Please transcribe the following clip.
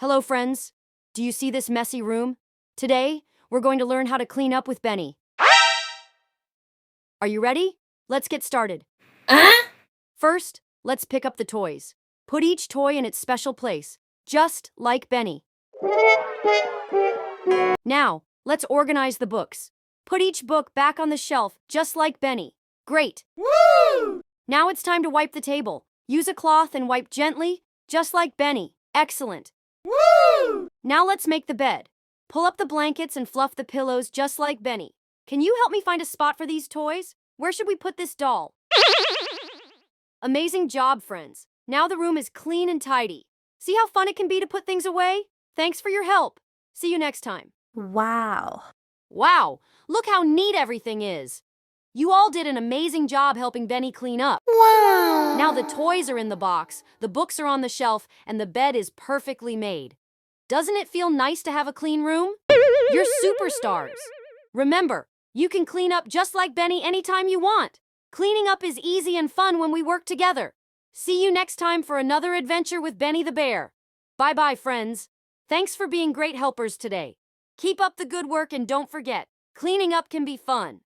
Hello, friends. Do you see this messy room? Today, we're going to learn how to clean up with Benny. Are you ready? Let's get started. First, let's pick up the toys. Put each toy in its special place, just like Benny. Now, let's organize the books. Put each book back on the shelf, just like Benny. Great! Woo! Now it's time to wipe the table. Use a cloth and wipe gently, just like Benny. Excellent! Woo! Now let's make the bed. Pull up the blankets and fluff the pillows just like Benny. Can you help me find a spot for these toys? Where should we put this doll? Amazing job, friends. Now the room is clean and tidy. See how fun it can be to put things away? Thanks for your help. See you next time. Wow. Wow, look how neat everything is. You all did an amazing job helping Benny clean up. Wow. Now the toys are in the box, the books are on the shelf, and the bed is perfectly made. Doesn't it feel nice to have a clean room? You're superstars. Remember, you can clean up just like Benny anytime you want. Cleaning up is easy and fun when we work together. See you next time for another adventure with Benny the Bear. Bye-bye, friends. Thanks for being great helpers today. Keep up the good work and don't forget, cleaning up can be fun.